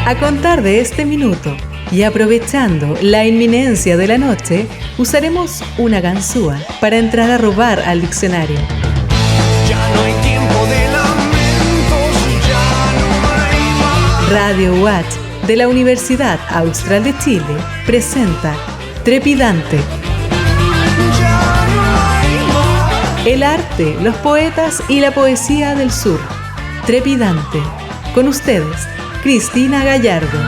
A contar de este minuto y aprovechando la inminencia de la noche, usaremos una ganzúa para entrar a robar al diccionario. Ya no hay tiempo de lamentos, ya no hay más. Radio Watch de la Universidad Austral de Chile presenta Trepidante. Ya no hay más. El arte, los poetas y la poesía del sur. Trepidante. Con ustedes, Cristina Gallardo.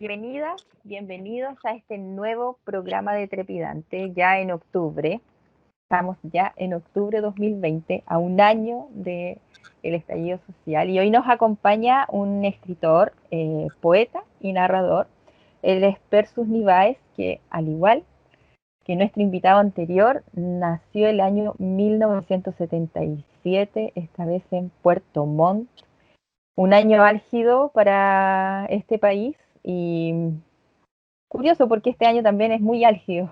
Bienvenidas, bienvenidos a este nuevo programa de Trepidante, ya en octubre. Estamos ya en octubre de 2020, a un año del estallido social, y hoy nos acompaña un escritor, poeta y narrador. Él es Persus Nivaez, que al igual que nuestro invitado anterior, nació el año 1977, esta vez en Puerto Montt. Un año álgido para este país y curioso porque este año también es muy álgido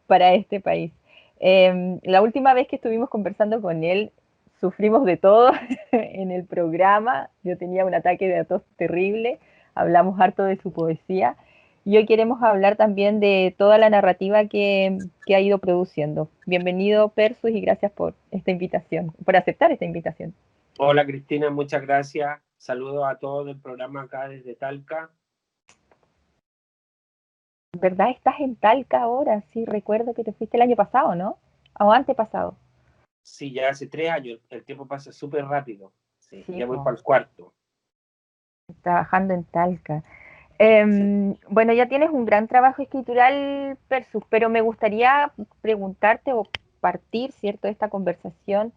para este país. La última vez que estuvimos conversando con él, sufrimos de todo en el programa. Yo tenía un ataque de tos terrible, hablamos harto de su poesía. Y hoy queremos hablar también de toda la narrativa que ha ido produciendo. Bienvenido, Persus, y gracias por esta invitación, por aceptar esta invitación. Hola Cristina, muchas gracias. Saludos a todos del programa acá desde Talca. ¿Verdad? Estás en Talca ahora, sí, recuerdo que te fuiste el año pasado, ¿no? O antepasado. Sí, ya hace 3 años, el tiempo pasa súper rápido. Sí, Sí, ya voy po. para el cuarto. Trabajando en Talca. Bueno, ya tienes un gran trabajo escritural, Persus, pero me gustaría preguntarte o partir, ¿cierto?, de esta conversación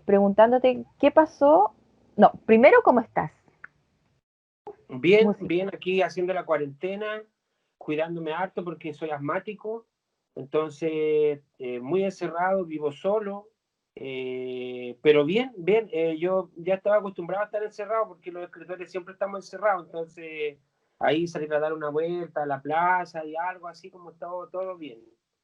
preguntándote qué pasó. No, primero, ¿cómo estás? Bien, Música. bien aquí haciendo la cuarentena, cuidándome harto porque soy asmático, entonces muy encerrado, vivo solo, pero bien, bien, yo ya estaba acostumbrado a estar encerrado porque los escritores siempre estamos encerrados, entonces ahí salir a dar una vuelta a la plaza y algo así como todo bien.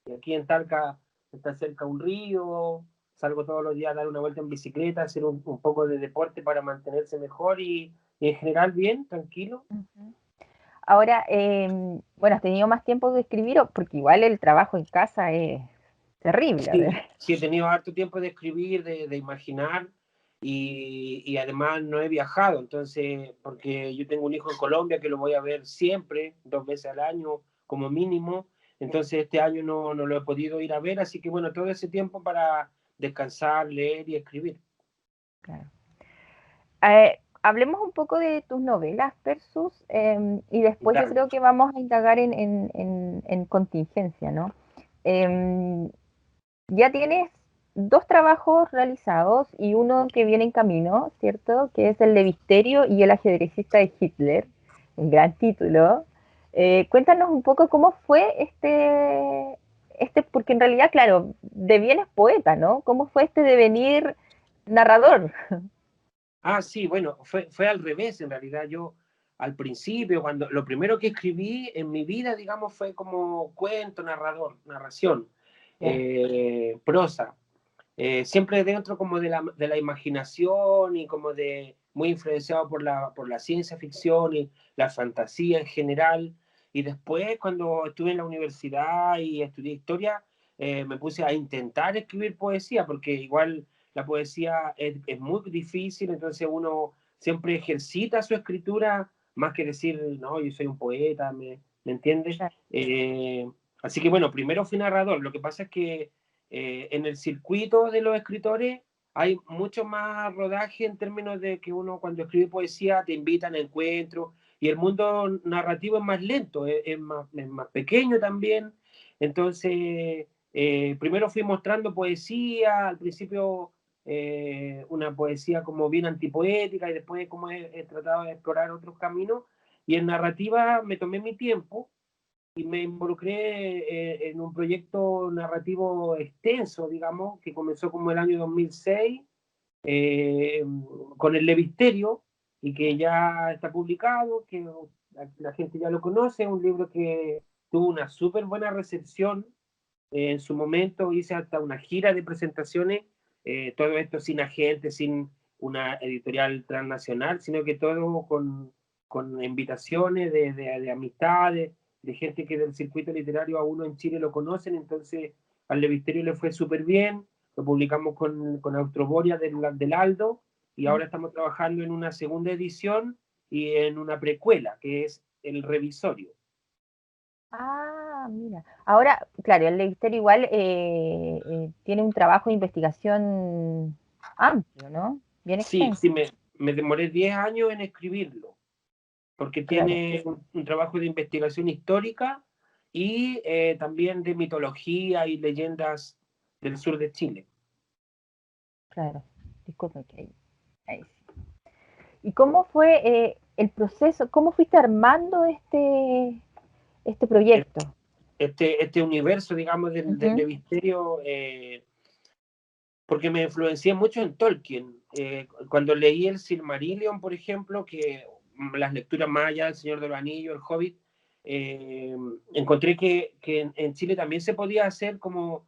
Y aquí en Talca está cerca un río, salgo todos los días a dar una vuelta en bicicleta, hacer un poco de deporte para mantenerse mejor y en general bien, tranquilo. Ujú. Ahora, bueno, has tenido más tiempo de escribir, porque igual el trabajo en casa es terrible. A Sí, ver. sí, he tenido harto tiempo de escribir, de imaginar y además no he viajado, entonces, porque yo tengo un hijo en Colombia que lo voy a ver siempre, 2 veces al año como mínimo, entonces este año no lo he podido ir a ver, así que bueno, todo ese tiempo para descansar, leer y escribir. Claro. Hablemos un poco de tus novelas, Persus, y después yo Dale. creo que vamos a indagar en contingencia, ¿no? Em, ya tienes 2 trabajos realizados y uno que viene en camino, ¿cierto? Que es El Levisterio y El ajedrecista de Hitler, un gran título. Cuéntanos un poco cómo fue porque en realidad, claro, de bien es poeta, ¿no? ¿Cómo fue este devenir narrador? Ah, sí, bueno, fue al revés en realidad. Yo al principio, cuando lo primero que escribí en mi vida, digamos, fue como cuento, narración, Ya. prosa. Siempre dentro como de la imaginación y como de muy influenciado por la ciencia ficción y la fantasía en general. Y después, cuando estuve en la universidad y estudié historia, me puse a intentar escribir poesía, porque igual la poesía es muy difícil, entonces uno siempre ejercita su escritura, más que decir, no, yo soy un poeta, ¿me entiendes? Claro. Así que bueno, primero fui narrador, lo que pasa es que en el circuito de los escritores hay mucho más rodaje en términos de que uno cuando escribe poesía te invitan a encuentros y el mundo narrativo es más lento, es más pequeño también. Entonces, primero fui mostrando poesía, al principio una poesía como bien antipoética y después como he tratado de explorar otros caminos. Y en narrativa me tomé mi tiempo y me involucré en un proyecto narrativo extenso, digamos, que comenzó como el año 2006, eh, con el Levisterio, y que ya está publicado, que la gente ya lo conoce, un libro que tuvo una súper buena recepción. En su momento hice hasta una gira de presentaciones, todo esto sin agente, sin una editorial transnacional, sino que todo con invitaciones de amistades, de gente que del circuito literario a uno en Chile lo conocen. Entonces al Levisterio le fue súper bien, lo publicamos con Austroboria del Aldo, y ahora estamos trabajando en una segunda edición y en una precuela, que es El Revisorio. Ah, mira. Ahora, claro, el Legisterio igual tiene un trabajo de investigación amplio, ¿no? Bien Sí, extenso. sí, me demoré 10 años en escribirlo, porque Claro, tiene un trabajo de investigación histórica y también de mitología y leyendas del sur de Chile. claro. Disculpen que ahí sí. ¿Y cómo fue el proceso? ¿Cómo fuiste armando este proyecto? Este universo, digamos, del Ujú. Levisterio, porque me influencié mucho en Tolkien. Cuando leí el Silmarillion, por ejemplo, que las lecturas más allá del Señor de los Anillos, el Hobbit, eh, encontré que en Chile también se podía hacer como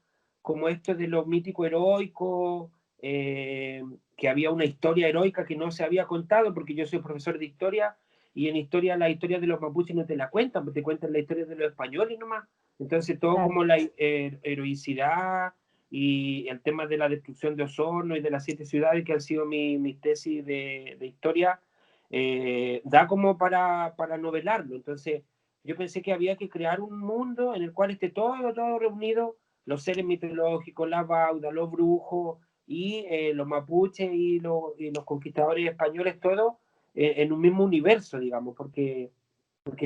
esto de lo mítico heroico, que había una historia heroica que no se había contado, porque yo soy profesor de historia, y en historia la historia de los mapuches no te la cuentan, pues te cuentan la historia de los españoles nomás. Entonces todo Claro, como la heroicidad y el tema de la destrucción de Osorno y de las 7 ciudades, que han sido mi tesis de historia, da como para novelarlo. Entonces yo pensé que había que crear un mundo en el cual esté todo reunido, los seres mitológicos, la bauda, los brujos y los mapuches y los conquistadores españoles, todos en un mismo universo, digamos, porque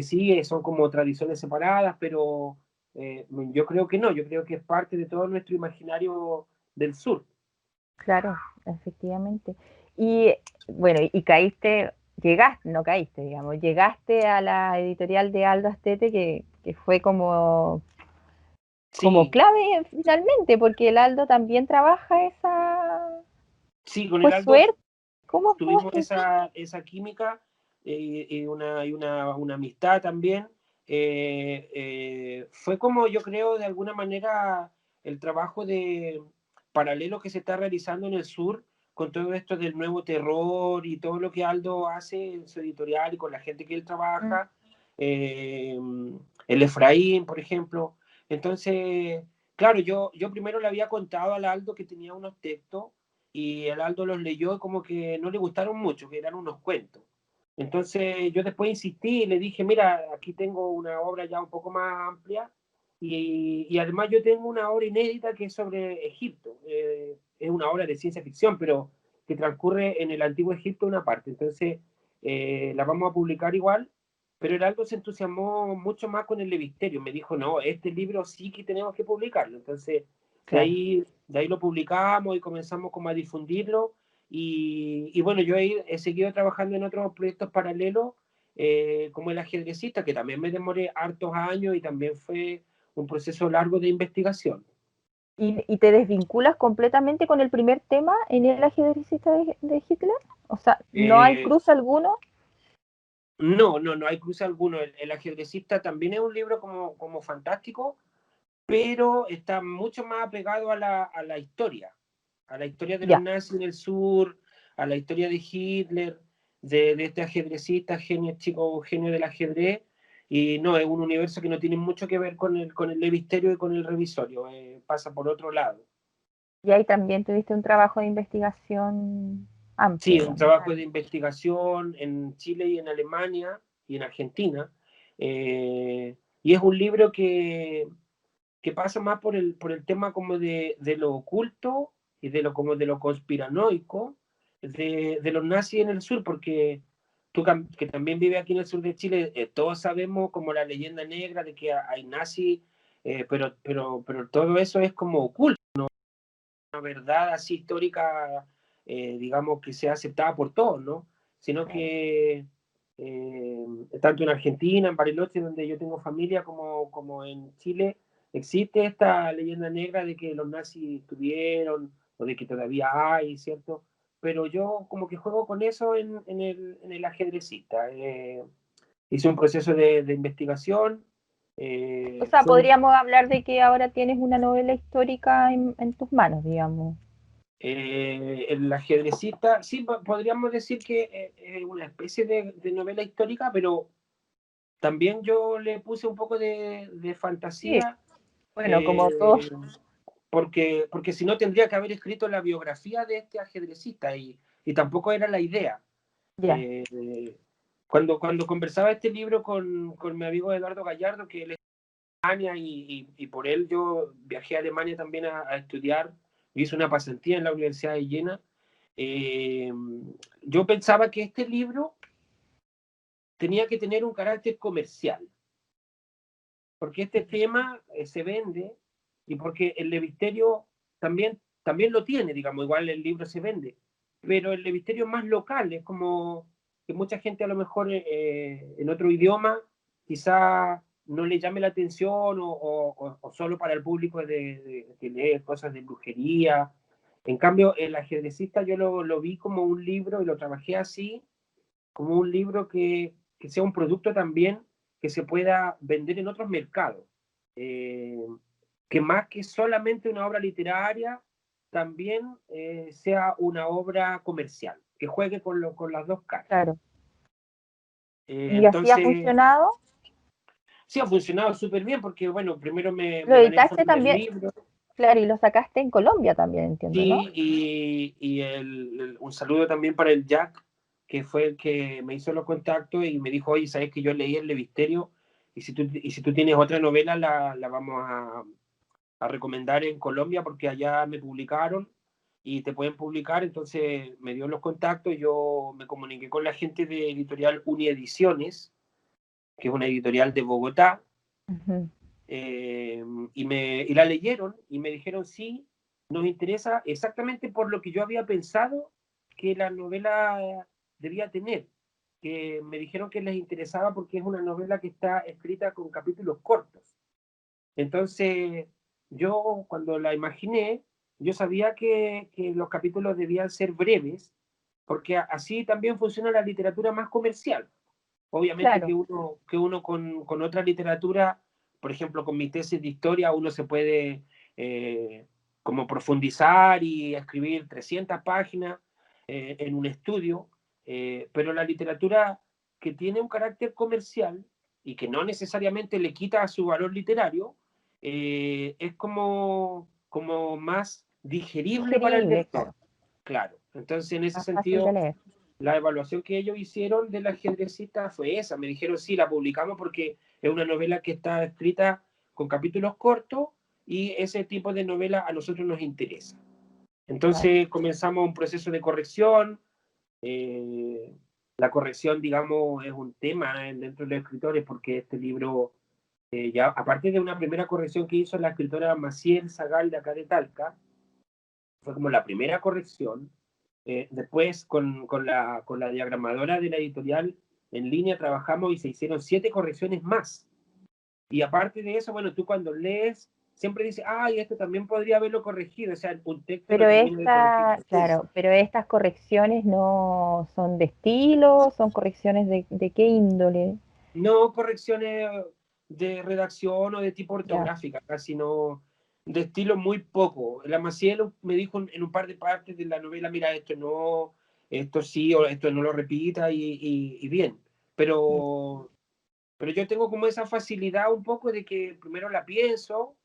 sí, son como tradiciones separadas, pero yo creo que no, yo creo que es parte de todo nuestro imaginario del sur. claro, efectivamente. Y bueno, y caíste, llegaste, no caíste, digamos, llegaste a la editorial de Aldo Astete, que fue como Sí, clave finalmente, porque el Aldo también trabaja esa... sí, con ¿Fue el Aldo suerte? ¿Cómo fue? tuvimos esa química y una amistad también. Fue como yo creo de alguna manera el trabajo de paralelo que se está realizando en el sur con todo esto del nuevo terror y todo lo que Aldo hace en su editorial y con la gente que él Mm, trabaja, eh, el Efraín, por ejemplo. Entonces, claro, yo primero le había contado al Aldo que tenía unos textos y el Aldo los leyó y como que no le gustaron mucho, que eran unos cuentos. Entonces yo después insistí y le dije, mira, aquí tengo una obra ya un poco más amplia y además yo tengo una obra inédita que es sobre Egipto. Es una obra de ciencia ficción, pero que transcurre en el antiguo Egipto una parte. Entonces la vamos a publicar igual, pero el Aldo se entusiasmó mucho más con el Levisterio. Me dijo, no, este libro sí que tenemos que publicarlo. Entonces claro. de ahí lo publicamos y comenzamos como a difundirlo. Y bueno, yo he seguido trabajando en otros proyectos paralelos, como el ajedrecista, que también me demoré hartos años y también fue un proceso largo de investigación. ¿Y te desvinculas completamente con el primer tema en el ajedrecista de Hitler? O sea, ¿no hay Eh, cruce alguno? no hay cruce alguno. El ajedrecista también es un libro como fantástico, pero está mucho más apegado a la historia de los Ya. nazis en el sur, a la historia de Hitler, de este ajedrecista, genio, chico genio del ajedrez, y no, es un universo que no tiene mucho que ver con el Levisterio y con el Revisorio, pasa por otro lado. Y ahí también tuviste un trabajo de investigación amplio, Sí, un digamos. trabajo de investigación en Chile y en Alemania y en Argentina, y es un libro que pasa más por el tema como de lo oculto y como de lo conspiranoico de los nazis en el sur, porque tú que también vives aquí en el sur de Chile, todos sabemos como la leyenda negra de que hay nazis, pero todo eso es como oculto, una verdad así histórica, digamos, que sea aceptada por todos, ¿no? Sino Claro. tanto en Argentina, en Bariloche, donde yo tengo familia, como en Chile, existe esta leyenda negra de que los nazis estuvieron, o de que todavía hay, ¿cierto? Pero yo como que juego con eso en el ajedrecista. Hice un proceso de investigación. O sea, Fue podríamos hablar de que ahora tienes una novela histórica en tus manos, digamos. el ajedrecista, sí, podríamos decir que es una especie de novela histórica, pero también yo le puse un poco de Sí, fantasía, bueno, como eh, todos, porque si no tendría que haber escrito la biografía de este ajedrecista y tampoco era la idea. ya. Eh, cuando conversaba este libro con mi amigo Eduardo Gallardo, que él es de Alemania y por él yo viajé a Alemania también a estudiar, hice una pasantía en la Universidad de Jena, eh, yo pensaba que este libro tenía que tener un carácter comercial, porque este tema se vende y porque el levisterio también lo tiene, digamos, igual el libro se vende, pero el levisterio es más local, es como que mucha gente a lo mejor en otro idioma quizá no le llame la atención o solo para el público que lee cosas de brujería. En cambio, el ajedrecista yo lo vi como un libro y lo trabajé así, como un libro que sea un producto también que se pueda vender en otros mercados. Eh, que más que solamente una obra literaria, también sea una obra comercial, que juegue con las dos caras. Claro. ¿Y así ha Entonces, funcionado? sí ha funcionado súper bien porque, bueno, primero Lo me gané el editaste fondo del también, libro, claro, y lo sacaste en Colombia también, entiendo, ¿no? sí, y un saludo también para el Jack, que fue el que me hizo los contactos y me dijo, oye, sabes que yo leí el Levisterio y si tú tienes otra novela la vamos a recomendar en Colombia porque allá me publicaron y te pueden publicar, entonces me dio los contactos, yo me comuniqué con la gente de editorial Uniediciones, que es una editorial de Bogotá, Ujú. y la leyeron y me dijeron, sí, nos interesa exactamente por lo que yo había pensado que la novela debía tener, que me dijeron que les interesaba porque es una novela que está escrita con capítulos cortos. Entonces, yo cuando la imaginé, yo sabía que los capítulos debían ser breves, porque así también funciona la literatura más comercial. Obviamente Claro, que uno con otra literatura, por ejemplo, con mi tesis de historia, uno se puede como profundizar y escribir 300 páginas en un estudio, pero la literatura que tiene un carácter comercial y que no necesariamente le quita su valor literario, es como más digerible para el digerible, lector, claro, claro. Entonces, en ese más fácil de sentido, leer. la evaluación que ellos hicieron del ajedrecista fue esa. Me dijeron, sí, la publicamos porque es una novela que está escrita con capítulos cortos y ese tipo de novela a nosotros nos interesa. Claro. Entonces comenzamos un proceso de corrección. eh, la corrección, digamos, es un tema dentro de los escritores porque este libro, ya aparte de una primera corrección que hizo la escritora Maciel Zagal de acá de Talca, fue como la primera corrección. Después, con la diagramadora de la editorial en línea trabajamos y se hicieron 7 correcciones más. Y aparte de eso, bueno, tú cuando lees, siempre dices, ay, esto también podría haberlo corregido. O sea, un texto lo Pero termino de corregir después. claro, pero estas correcciones no son de estilo, son correcciones de qué índole. No correcciones de redacción o de tipo Ya. ortográfica, casi no, de estilo muy poco. La Maciel me dijo en un par de partes de la novela, mira, esto no, esto sí, o esto no lo repita y bien. Pero yo tengo como esa facilidad un poco de que primero la pienso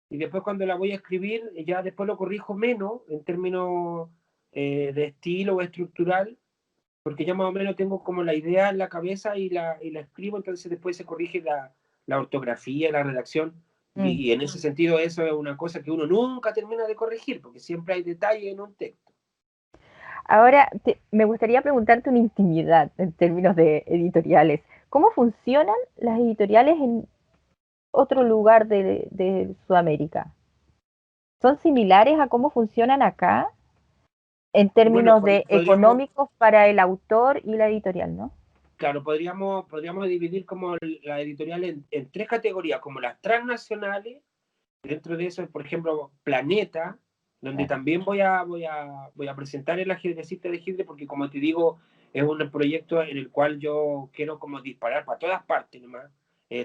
y después cuando la voy a escribir, ya después lo corrijo menos en términos de estilo o estructural, porque ya más o menos tengo como la idea en la cabeza y la escribo, entonces después se corrige la ortografía, la redacción, Mm. y en ese sentido eso es una cosa que uno nunca termina de corregir, porque siempre hay detalles en un texto. Ahora, me gustaría preguntarte una intimidad en términos de editoriales. ¿Cómo funcionan las editoriales en otro lugar de Sudamérica? ¿Son similares a cómo funcionan acá en Bueno, términos de podríamos, económicos para el autor y la editorial, no? claro, podríamos dividir como la editorial en tres categorías, como las transnacionales. Dentro de eso, por ejemplo, Planeta, donde Claro. también voy a presentar el ajedrecista de Hitler, porque como te digo, es un proyecto en el cual yo quiero como disparar para todas partes nomás,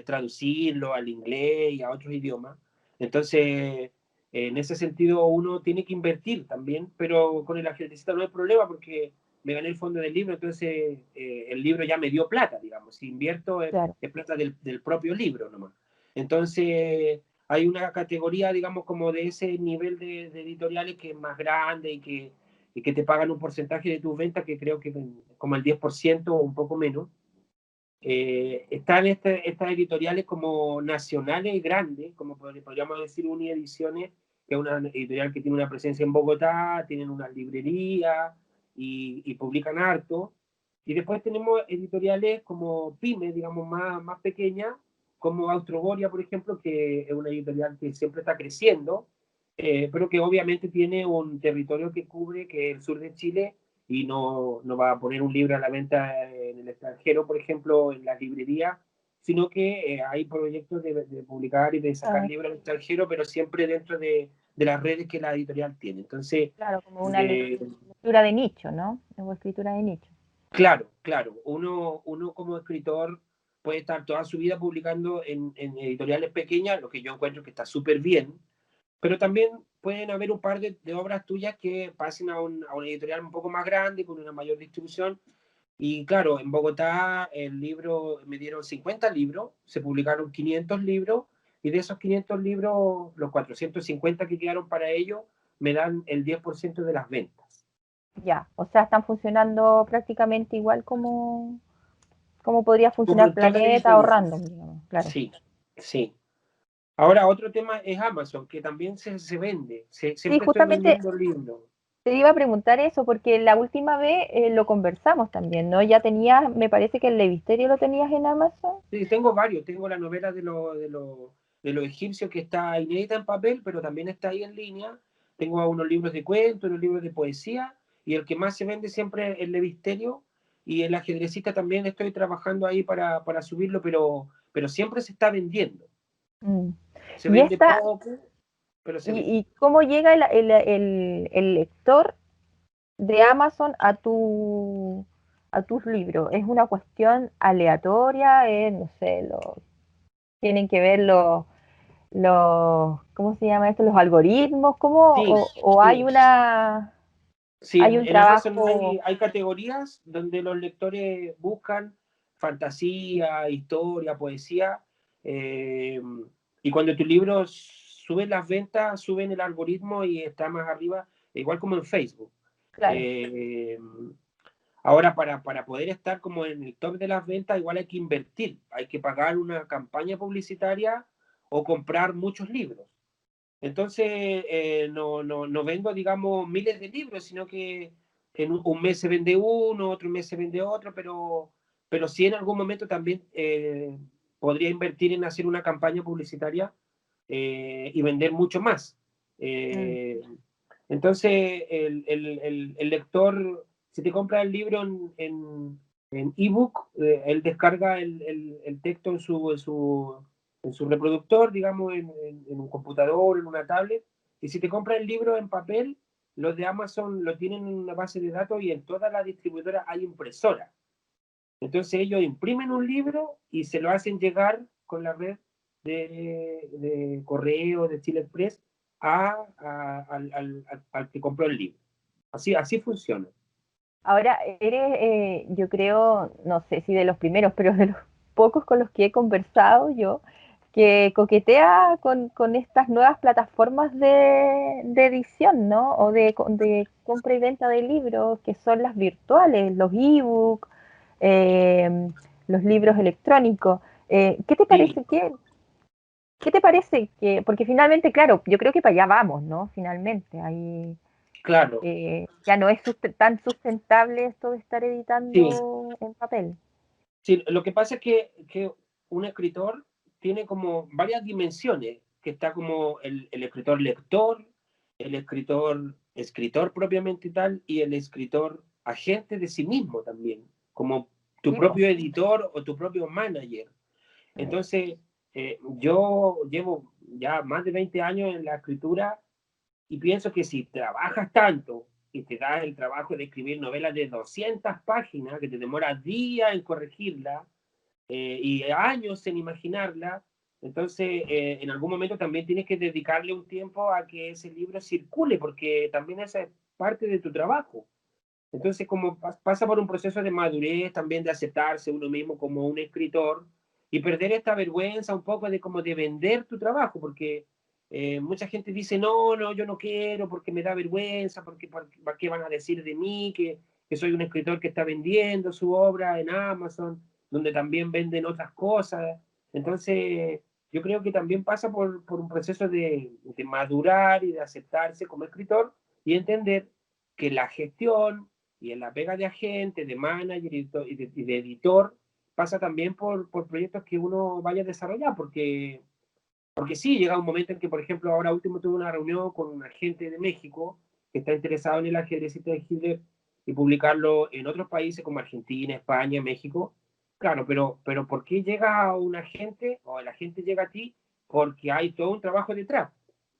traducirlo al inglés y a otros idiomas. Entonces, en ese sentido, uno tiene que invertir también, pero con el ajedrecista no hay problema porque me gané el fondo del libro, entonces el libro ya me dio plata, digamos. Si invierto Claro. es plata del propio libro nomás. Entonces hay una categoría, digamos, como de ese nivel de editoriales que es más grande y que te pagan un porcentaje de tus ventas, que creo que como el 10% o un poco menos. Están estas editoriales como nacionales y grandes, como podríamos decir Uniediciones, que es una editorial que tiene una presencia en Bogotá, tienen una librería y publican harto. Y después tenemos editoriales como pymes, digamos, más pequeñas, como Austroboria, por ejemplo, que es una editorial que siempre está creciendo, pero que obviamente tiene un territorio que cubre, que es el sur de Chile, y no va a poner un libro a la venta en el extranjero, por ejemplo, en las librerías, sino que hay proyectos de publicar y de sacar Ah, libros al extranjero, pero siempre dentro de las redes que la editorial tiene. Entonces, claro, como una eh, lectura de nicho, ¿no? O escritura de nicho. claro, uno como escritor puede estar toda su vida publicando en editoriales pequeñas, lo que yo encuentro que está súper bien, pero también pueden haber un par de obras tuyas que pasen a una editorial un poco más grande, con una mayor distribución. Y claro, en Bogotá el libro, me dieron 50 libros, se publicaron 500 libros, y de esos 500 libros, los 450 que quedaron para ellos, me dan el 10% de las ventas. Ya, o sea, están funcionando prácticamente igual como podría Como funcionar en toda Planeta o editorial. Random, digamos, claro. Sí, sí. Ahora, otro tema es Amazon, que también se vende. Sí, Siempre estoy justamente vendiendo libros. te iba a preguntar eso, porque la última vez lo conversamos también, ¿no? Ya tenías, me parece que el Levisterio lo tenías en Amazon. Sí, tengo varios. Tengo la novela de los egipcios que está inédita en papel, pero también está ahí en línea. Tengo unos libros de cuentos, unos libros de poesía, y el que más se vende siempre es el Levisterio. Y el ajedrecista también estoy trabajando ahí para subirlo, pero siempre se está vendiendo. Mm. Se Y vende esta, poco, pero se vende. y cómo llega el lector de Amazon a tus libros? ¿Es una cuestión aleatoria? No sé, tienen que ver ¿cómo se llama esto? Los algoritmos, ¿cómo? Sí, O sí. Sí, hay en, un en Amazon trabajo, hay categorías donde los lectores buscan fantasía, historia, poesía, eh, y cuando tu libro sube las ventas, suben el algoritmo y está más arriba, igual como en Facebook. claro. Eh, Ahora, para poder estar como en el top de las ventas, igual hay que invertir, hay que pagar una campaña publicitaria o comprar muchos libros. Entonces, no vendo, digamos, miles de libros, sino que en un mes se vende uno, otro mes se vende otro, pero sí en algún momento también podría invertir en hacer una campaña publicitaria y vender mucho más. Mm, Eh, entonces, el lector, si te compra el libro en ebook, él descarga el texto en su reproductor, digamos, en un computador, en una tablet, y si te compras el libro en papel, los de Amazon lo tienen en una base de datos y en todas las distribuidoras hay impresora. Entonces ellos imprimen un libro y se lo hacen llegar con la red de correo de Chile Express al que compró el libro. Así funciona. Ahora, eres, yo creo, no sé si de los primeros, pero de los pocos con los que he conversado yo, que coquetea con estas nuevas plataformas de edición, ¿no? O de compra y venta de libros, que son las virtuales, los ebooks, eh, los libros electrónicos. ¿Qué te Sí, parece? ¿Qué te parece que, porque finalmente, claro, yo creo que para allá vamos, ¿no? Finalmente, ahí claro. ya no es tan sustentable esto de estar Sí, editando en papel. sí. Lo que pasa es que un escritor tiene como varias dimensiones, que está como el escritor lector, el escritor escritor propiamente tal, y el escritor agente de sí mismo también, como tu Sí, propio editor o tu propio manager. Entonces, yo llevo ya más de 20 años en la escritura y pienso que si trabajas tanto y te das el trabajo de escribir novelas de 200 páginas, que te demora días en corregirla y años en imaginarla, entonces en algún momento también tienes que dedicarle un tiempo a que ese libro circule, porque también esa es parte de tu trabajo. Entonces, como pasa por un proceso de madurez, también de aceptarse uno mismo como un escritor y perder esta vergüenza un poco de como de vender tu trabajo, porque mucha gente dice, no, no, yo no quiero porque me da vergüenza, porque qué van a decir de mí, que soy un escritor que está vendiendo su obra en Amazon, donde también venden otras cosas. Entonces, yo creo que también pasa por un proceso de madurar y de aceptarse como escritor y entender que la gestión y en la pega de agente, de manager y de editor, pasa también por proyectos que uno vaya a desarrollar, porque sí, llega un momento en que, por ejemplo, ahora último tuve una reunión con un agente de México que está interesado en el ajedrecista de Hitler y publicarlo en otros países como Argentina, España, México. Claro, pero ¿por qué llega un agente o el agente llega a ti? Porque hay todo un trabajo detrás.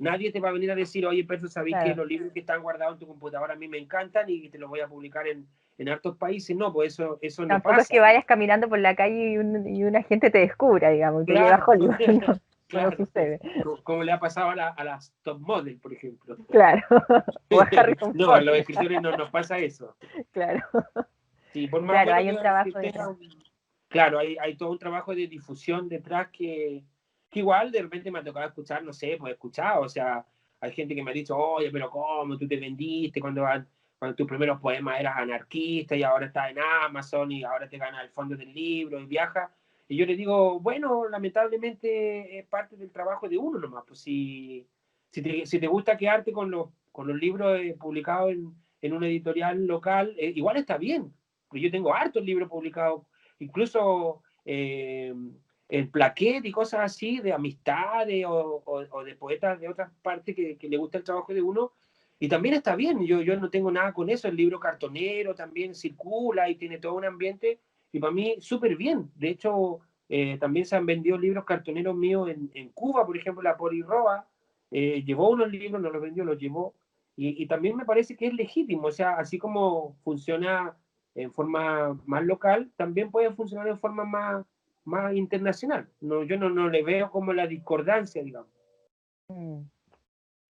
Nadie te va a venir a decir, oye, Pedro, ¿sabéis que claro. los libros que están guardados en tu computadora a mí me encantan y te los voy a publicar en hartos países? No, pues eso no Tampoco es pasa. que vayas caminando por la calle y una gente te descubra, digamos, y te lleva a Claro, Hollywood. No, no claro, sucede. como le ha pasado a las top model, por ejemplo. Claro. O a Harrison No, a Ford, los escritores no nos pasa eso. claro. Sí, por más Claro, bueno hay un que trabajo tenga, detrás. claro, hay todo un trabajo de difusión detrás que igual de repente me ha tocado escuchar, no sé, pues he escuchado, o sea, hay gente que me ha dicho, oye, pero ¿cómo tú te vendiste cuando tus primeros poemas eras anarquista y ahora estás en Amazon y ahora te ganas el fondo del libro y viajas? Y yo le digo, bueno, lamentablemente es parte del trabajo de uno nomás, pues si te gusta quedarte con los libros publicados en una editorial local, igual está bien, porque yo tengo hartos libros publicados, incluso en plaquet y cosas así, de amistades o de poetas de otras partes que le gusta el trabajo de uno, y también está bien, yo no tengo nada con eso, el libro cartonero también circula y tiene todo un ambiente, y para mí súper bien. De hecho, también se han vendido libros cartoneros míos en Cuba, por ejemplo, la Poli Roa llevó unos libros, no los vendió, los llevó, y también me parece que es legítimo, o sea, así como funciona en forma más local, también puede funcionar en forma más internacional. No, yo no le veo como la discordancia, digamos. Mm,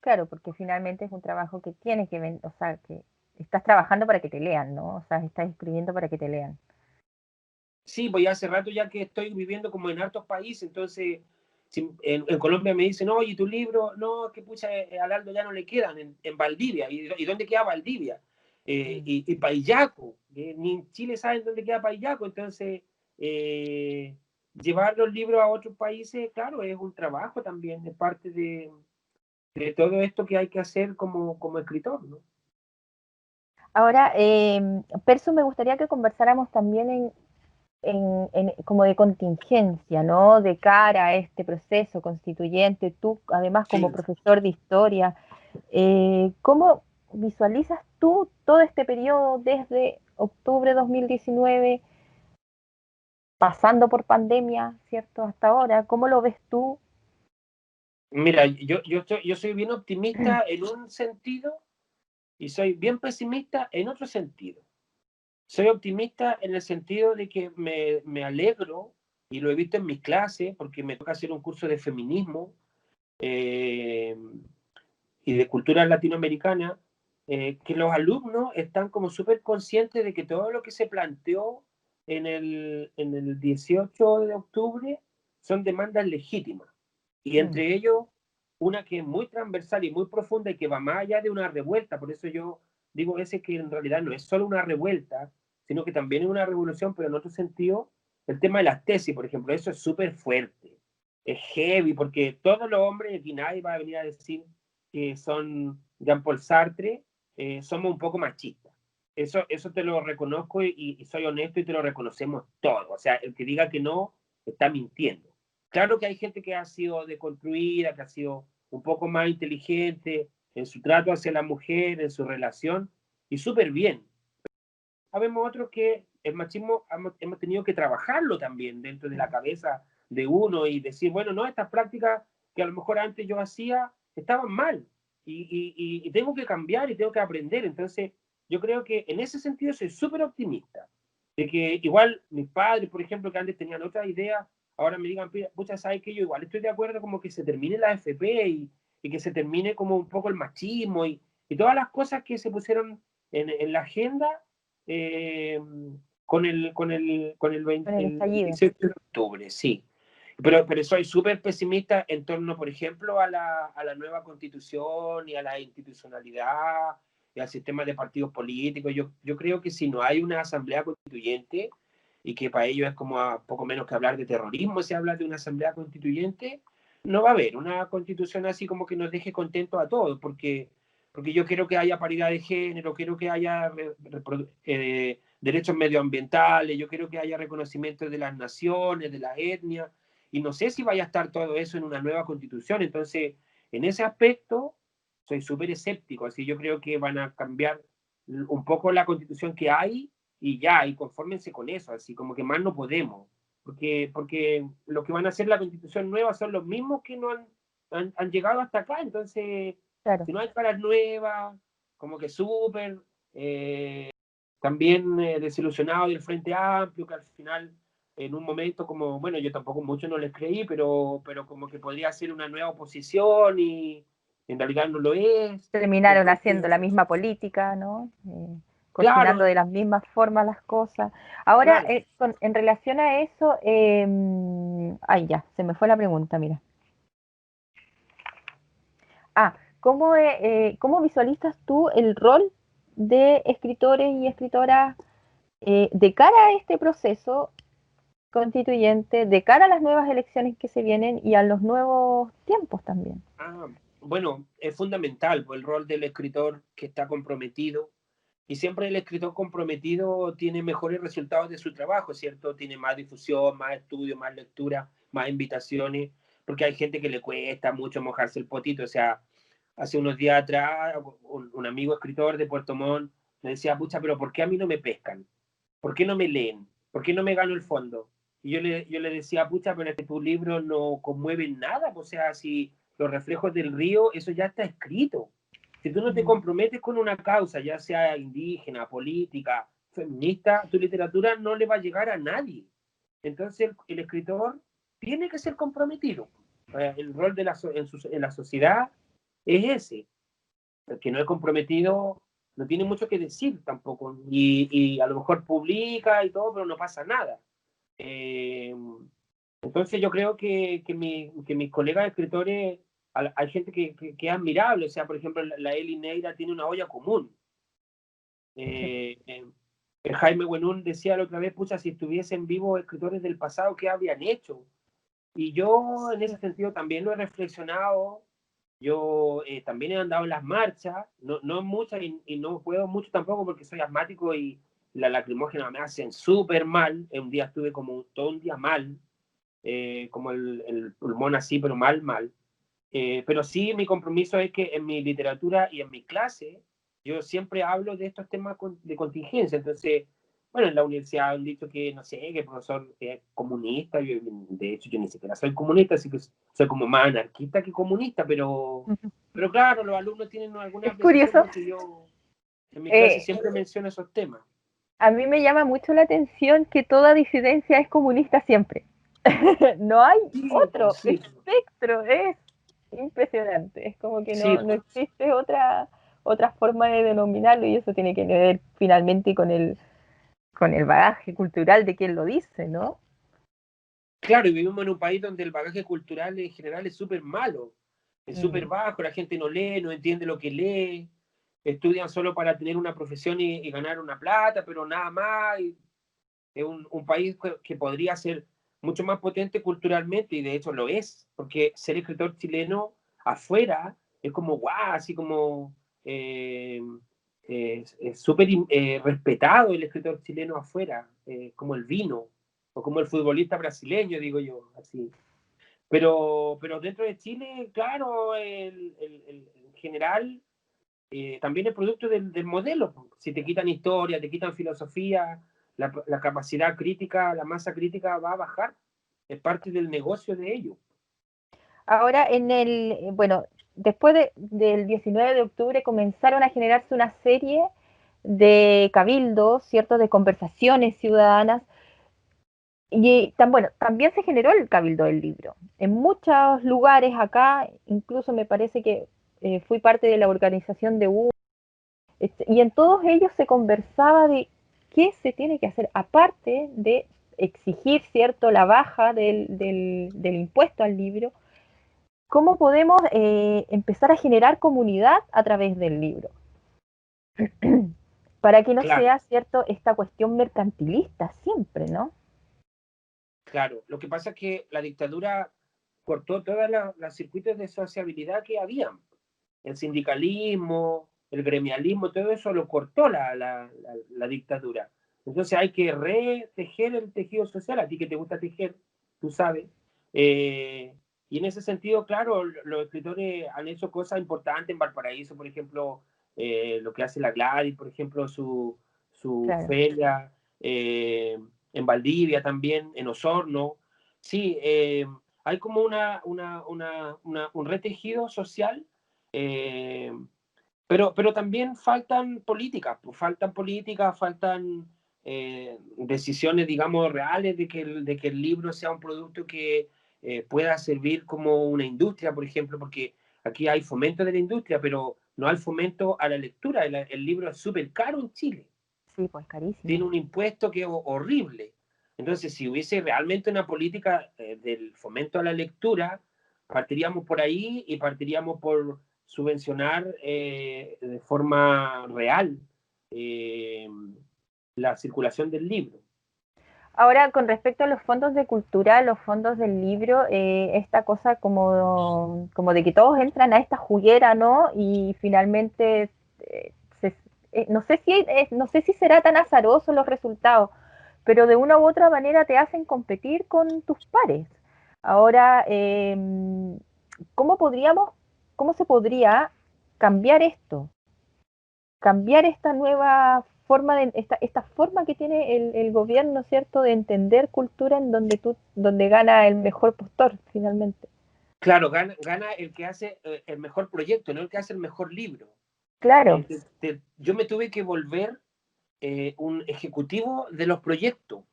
claro, porque finalmente es un trabajo que tiene que ver, o sea, que estás trabajando para que te lean, ¿no? O sea, estás escribiendo para que te lean. Sí, pues ya hace rato ya que estoy viviendo como en hartos países, entonces si en Colombia me dicen, oye, tu libro, no, que pucha, al Aldo ya no le quedan en Valdivia. ¿Y dónde queda Valdivia? Mm. Y Paillaco, ni en Chile saben dónde queda Paillaco, entonces eh, llevar los libros a otros países, claro, es un trabajo también, es parte de todo esto que hay que hacer como escritor, ¿no? Ahora, Perso, me gustaría que conversáramos también como de contingencia, ¿no? De cara a este proceso constituyente, tú además como Sí. profesor de historia, ¿cómo visualizas tú todo este periodo desde octubre de 2019, pasando por pandemia, ¿cierto? Hasta ahora, ¿cómo lo ves tú? Mira, yo soy bien optimista en un sentido y soy bien pesimista en otro sentido. Soy optimista en el sentido de que me alegro, y lo he visto en mis clases, porque me toca hacer un curso de feminismo eh, y de cultura latinoamericana, que los alumnos están como súper conscientes de que todo lo que se planteó en el 18 de octubre son demandas legítimas. Y Mm, entre ellos, una que es muy transversal y muy profunda y que va más allá de una revuelta. Por eso yo digo ese que en realidad no es solo una revuelta, sino que también es una revolución, pero en otro sentido, el tema de las tesis, por ejemplo, eso es súper fuerte, es heavy, porque todos los hombres, aquí nadie va a venir a decir que son Jean-Paul Sartre, somos un poco machistas. Eso te lo reconozco y soy honesto y te lo reconocemos todos. O sea, el que diga que no, está mintiendo. Claro que hay gente que ha sido deconstruida, que ha sido un poco más inteligente en su trato hacia la mujer, en su relación, y súper bien. habemos otros que el machismo hemos tenido que trabajarlo también dentro de la cabeza de uno y decir, bueno, no, estas prácticas que a lo mejor antes yo hacía estaban mal y tengo que cambiar y tengo que aprender. Entonces, yo creo que en ese sentido soy súper optimista. De que igual mis padres, por ejemplo, que antes tenían otras ideas, ahora me digan, pucha, ¿sabes que yo igual estoy de acuerdo como que se termine la FP y que se termine como un poco el machismo y todas las cosas que se pusieron en la agenda eh, Con el el estallido. 18 de octubre, sí. Pero soy súper pesimista en torno, por ejemplo, a la nueva constitución y a la institucionalidad y al sistema de partidos políticos. Yo creo que si no hay una asamblea constituyente, y que para ello es como a poco menos que hablar de terrorismo, se habla de una asamblea constituyente, no va a haber una constitución así como que nos deje contentos a todos, porque yo quiero que haya paridad de género, quiero que haya derechos medioambientales, yo quiero que haya reconocimiento de las naciones, de la etnia, y no sé si vaya a estar todo eso en una nueva constitución. Entonces, en ese aspecto, soy súper escéptico, así yo creo que van a cambiar un poco la constitución que hay y ya, y confórmense con eso, así como que más no podemos, porque lo que van a hacer la constitución nueva son los mismos que no han llegado hasta acá. Entonces, Claro. si no hay caras nuevas, como que súper, también desilusionado del Frente Amplio, que al final, en un momento como, bueno, yo tampoco mucho no les creí, pero como que podría ser una nueva oposición y en realidad no lo es. Terminaron haciendo Entonces, la misma política, ¿no? Cocinando claro, de las mismas formas las cosas. Ahora, claro. en relación a eso, ay, ya, se me fue la pregunta, mira. Ah, ¿cómo visualizas tú el rol de escritores y escritoras de cara a este proceso constituyente, de cara a las nuevas elecciones que se vienen y a los nuevos tiempos también? Bueno, es fundamental pues, el rol del escritor que está comprometido. Y siempre el escritor comprometido tiene mejores resultados de su trabajo, ¿cierto? Tiene más difusión, más estudio, más lectura, más invitaciones, porque hay gente que le cuesta mucho mojarse el potito. O sea, hace unos días atrás, un amigo escritor de Puerto Montt me decía, pucha, pero ¿por qué a mí no me pescan? ¿Por qué no me leen? ¿Por qué no me gano el fondo? Y yo le decía, pucha, pero es que tu libro no conmueve nada. O sea, si los reflejos del río, eso ya está escrito. Si tú no te Mm. comprometes con una causa, ya sea indígena, política, feminista, tu literatura no le va a llegar a nadie. Entonces el escritor tiene que ser comprometido. El rol de en la sociedad es ese. El que no es comprometido no tiene mucho que decir tampoco. Y a lo mejor publica y todo, pero no pasa nada. Eh, entonces yo creo que mis colegas escritores, hay gente que es admirable. O sea, por ejemplo, la Eli Neira tiene una olla común. Eh, eh, Jaime Buenún decía la otra vez, pucha, si estuviesen vivos escritores del pasado, ¿qué habrían hecho? Y yo en ese sentido también lo he reflexionado. Yo también he andado en las marchas, no muchas y no puedo mucho tampoco porque soy asmático y la lacrimógena me hacen súper mal. Un día estuve como todo un día mal, como el pulmón así, pero mal. Pero sí, mi compromiso es que en mi literatura y en mi clase, yo siempre hablo de estos temas de contingencia. Entonces, bueno, en la universidad han dicho que, no sé, que el profesor es comunista. De hecho, yo ni siquiera soy comunista, así que soy como más anarquista que comunista, pero claro, los alumnos tienen alguna Es apreciación curioso. porque yo en mi clase eh, siempre menciono esos temas. a mí me llama mucho la atención que toda disidencia es comunista siempre. No hay Sí, otro sí, espectro, es impresionante. Es como que sí, no existe otra forma de denominarlo y eso tiene que ver finalmente con el bagaje cultural de quien lo dice, ¿no? claro, y vivimos en un país donde el bagaje cultural en general es súper malo, es súper Mm. bajo, la gente no lee, no entiende lo que lee, estudian solo para tener una profesión y ganar una plata, pero nada más. Es un país que podría ser mucho más potente culturalmente, y de hecho lo es, porque ser escritor chileno afuera es como guau, así como eh, es súper respetado el escritor chileno afuera, como el vino, o como el futbolista brasileño, digo yo, así. Pero dentro de Chile, claro, en general también es producto del modelo. Si te quitan historia, te quitan filosofía, la capacidad crítica, la masa crítica va a bajar. Es parte del negocio de ellos. Ahora, bueno, después del 19 de octubre comenzaron a generarse una serie de cabildos, ¿cierto? De conversaciones ciudadanas. Y bueno, también se generó el Cabildo del Libro. En muchos lugares acá, incluso me parece que fui parte de la organización de U, y en todos ellos se conversaba de qué se tiene que hacer, aparte de exigir, ¿cierto?, la baja del impuesto al libro, cómo podemos empezar a generar comunidad a través del libro, para que no Claro, sea, ¿cierto?, esta cuestión mercantilista siempre, ¿no? claro. Lo que pasa es que la dictadura cortó todos los circuitos de sociabilidad que habían. El sindicalismo, el gremialismo, todo eso lo cortó la dictadura. Entonces hay que retejer el tejido social. A ti que te gusta tejer, tú sabes. Eh, y en ese sentido, claro, los escritores han hecho cosas importantes en Valparaíso, por ejemplo, lo que hace la Gladys, por ejemplo, su Claro. feria, en Valdivia también, en Osorno. Sí, hay como un retejido social, eh, pero también faltan políticas, faltan decisiones, digamos, reales de que el libro sea un producto que pueda servir como una industria, por ejemplo, porque aquí hay fomento de la industria, pero no hay fomento a la lectura. El libro es súper caro en Chile, Sí, pues carísimo. tiene un impuesto que es horrible. Entonces, si hubiese realmente una política del fomento a la lectura, partiríamos por ahí y partiríamos por subvencionar de forma real eh, la circulación del libro. Ahora, con respecto a los fondos de cultura, los fondos del libro, esta cosa como de que todos entran a esta juguera, ¿no? Y finalmente, se- no sé si será tan azaroso los resultados, pero de una u otra manera te hacen competir con tus pares. Ahora, ¿cómo podríamos, cómo se podría cambiar esto? Cambiar esta nueva forma esta forma que tiene el gobierno, ¿cierto?, de entender cultura en donde gana el mejor postor, finalmente. Claro, gana el que hace el mejor proyecto, no el que hace el mejor libro. Claro, Yo me tuve que volver un ejecutivo de los proyectos.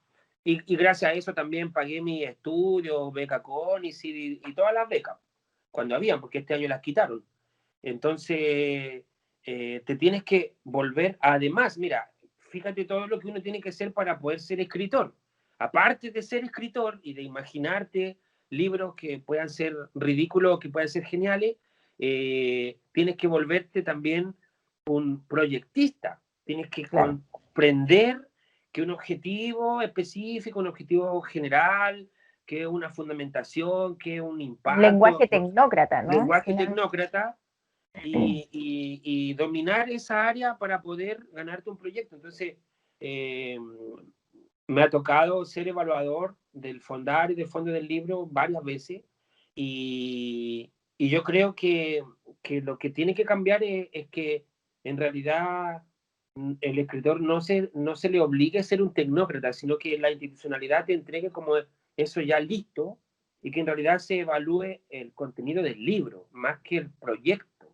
Y gracias a eso también pagué mi estudio, beca CONICET y todas las becas, cuando habían, porque este año las quitaron. Entonces, te tienes que volver, además, mira, fíjate todo lo que uno tiene que hacer para poder ser escritor. Aparte de ser escritor y de imaginarte libros que puedan ser ridículos, que puedan ser geniales, tienes que volverte también un proyectista. Tienes que claro. comprender que un objetivo específico, un objetivo general, que una fundamentación, que un Un impacto, lenguaje tecnócrata, ¿no? lenguaje Finalmente. tecnócrata, y dominar esa área para poder ganarte un proyecto. Entonces, eh, me ha tocado ser evaluador del Fondar y del Fondo del Libro varias veces, y yo creo que lo que tiene que cambiar es que en realidad el escritor no se le obligue a ser un tecnócrata, sino que la institucionalidad te entregue como eso ya listo, y que en realidad se evalúe el contenido del libro más que el proyecto.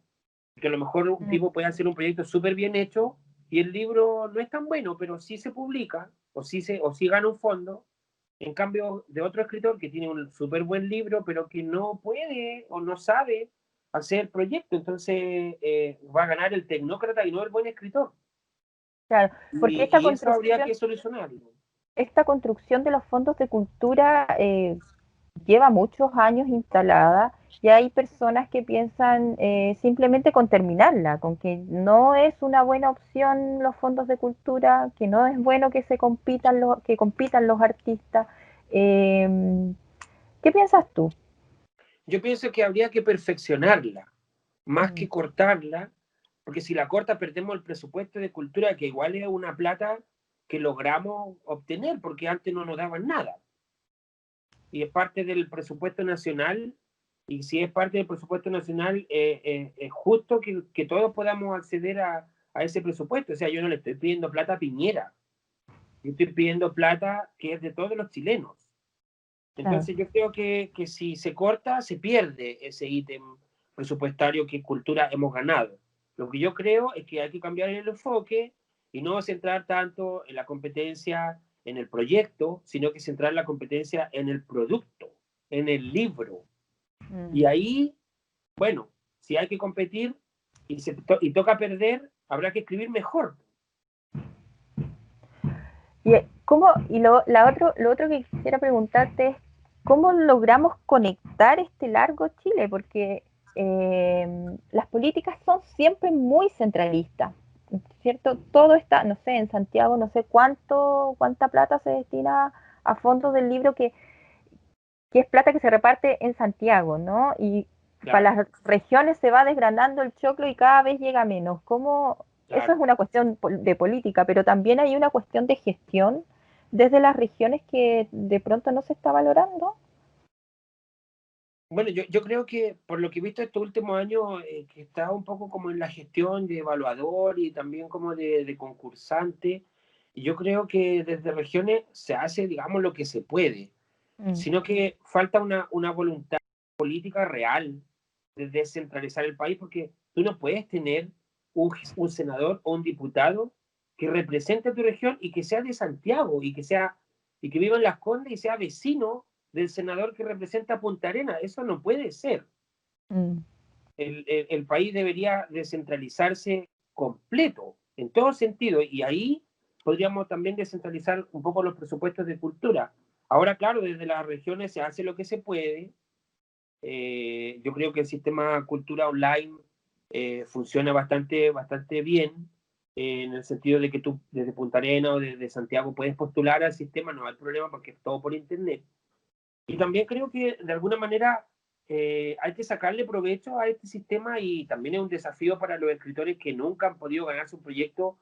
Porque a lo mejor un Mm, tipo puede hacer un proyecto súper bien hecho y el libro no es tan bueno, pero sí se publica o sí gana un fondo. En cambio, de otro escritor que tiene un súper buen libro, pero que no puede o no sabe hacer el proyecto, entonces va a ganar el tecnócrata y no el buen escritor. claro, porque Y eso habría que solucionarlo. esta construcción de los fondos de cultura lleva muchos años instalada y hay personas que piensan simplemente con terminarla, con que no es una buena opción los fondos de cultura, que no es bueno que que compitan los artistas. Eh, ¿Qué piensas tú? Yo pienso que habría que perfeccionarla, más Mm, que cortarla, porque si la corta perdemos el presupuesto de cultura, que igual es una plata que logramos obtener, porque antes no nos daban nada. Y es parte del presupuesto nacional, y si es parte del presupuesto nacional, es justo que todos podamos acceder a ese presupuesto. O sea, yo no le estoy pidiendo plata a Piñera, yo estoy pidiendo plata que es de todos los chilenos. Claro. Entonces yo creo que si se corta, se pierde ese ítem presupuestario que cultura hemos ganado. Lo que yo creo es que hay que cambiar el enfoque y no centrar tanto en la competencia, en el proyecto, sino que centrar la competencia en el producto, en el libro. Y ahí, bueno, si hay que competir y toca perder, habrá que escribir mejor. Y, lo otro que quisiera preguntarte es, ¿cómo logramos conectar este largo Chile? Porque las políticas son siempre muy centralistas, ¿cierto? Todo está, no sé, en Santiago, no sé cuánta plata se destina a fondos del libro que es plata que se reparte en Santiago, ¿no? Y Claro, para las regiones se va desgranando el choclo y cada vez llega menos. ¿Cómo? Eso es claro. una cuestión de política, pero también hay una cuestión de gestión desde las regiones que de pronto no se está valorando. Bueno, yo creo que por lo que he visto estos últimos años, que está un poco como en la gestión de evaluador y también como de concursante, y yo creo que desde regiones se hace, digamos, lo que se puede, Mm, sino que falta una voluntad política real de descentralizar el país, porque tú no puedes tener un senador o un diputado que represente a tu región y que sea de Santiago y que viva en Las Condes y sea vecino del senador que representa a Punta Arenas. Eso no puede ser. mm, El país debería descentralizarse completo, en todo sentido, y ahí podríamos también descentralizar un poco los presupuestos de cultura. Ahora, claro, desde las regiones se hace lo que se puede. Yo creo que el sistema cultura online funciona bastante bien, en el sentido de que tú desde Punta Arenas o desde Santiago puedes postular al sistema, no hay problema porque es todo por internet. Y también creo que de alguna manera hay que sacarle provecho a este sistema y también es un desafío para los escritores que nunca han podido ganarse un proyecto,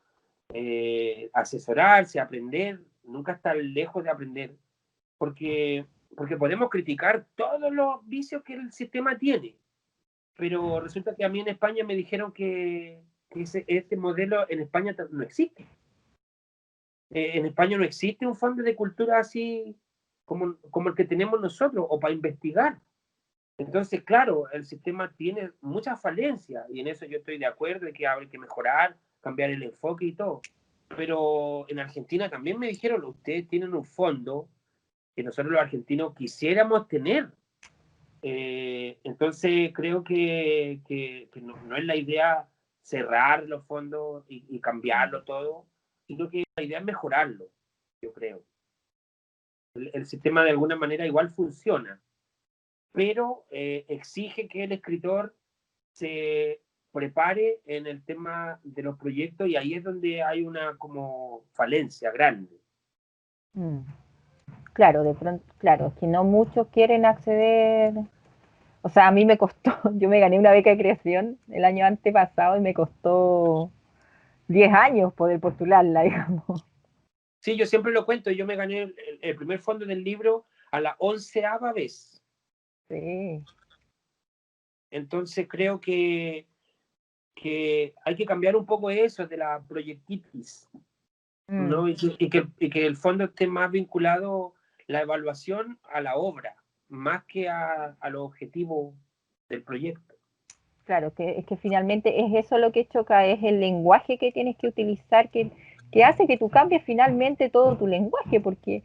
asesorarse, aprender, nunca estar lejos de aprender, porque, porque podemos criticar todos los vicios que el sistema tiene, pero resulta que a mí en España me dijeron que este modelo en España no existe. En España no existe un fondo de cultura así como el que tenemos nosotros, o para investigar. Entonces, claro, el sistema tiene muchas falencias y en eso yo estoy de acuerdo de que hay que mejorar, cambiar el enfoque y todo. Pero en Argentina también me dijeron, ustedes tienen un fondo que nosotros los argentinos quisiéramos tener. Entonces, creo que no es la idea cerrar los fondos y cambiarlo todo, sino que la idea es mejorarlo, yo creo. El sistema de alguna manera igual funciona, pero exige que el escritor se prepare en el tema de los proyectos y ahí es donde hay una como falencia grande. mm. Claro, de pronto, claro, es que no muchos quieren acceder. O sea, a mí me costó, yo me gané una beca de creación el año antepasado y me costó 10 años poder postularla, digamos. Sí, yo siempre lo cuento, yo me gané el primer fondo del libro a la 11ª vez. Sí. Entonces creo que hay que cambiar un poco eso de la proyectitis, Mm. ¿no? Y que el fondo esté más vinculado la evaluación a la obra, más que a los objetivos del proyecto. Claro, es que finalmente es eso lo que choca, es el lenguaje que tienes que utilizar, que hace que tú cambies finalmente todo tu lenguaje, porque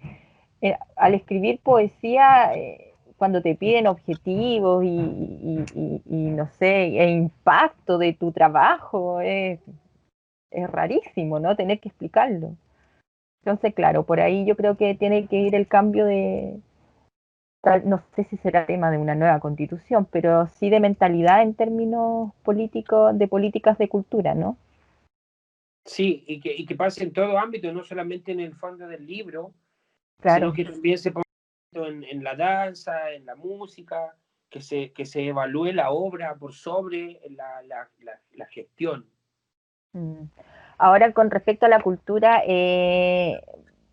al escribir poesía, cuando te piden objetivos y no sé, e impacto de tu trabajo, es rarísimo, ¿no? Tener que explicarlo. Entonces, claro, por ahí yo creo que tiene que ir el cambio de, no sé si será tema de una nueva constitución, pero sí de mentalidad en términos políticos, de políticas de cultura, ¿no? Sí, y que pase en todo ámbito, no solamente en el fondo del libro, sino Claro. que también se ponga en la danza, en la música, que se evalúe la obra por sobre la gestión. Mm. Ahora, con respecto a la cultura,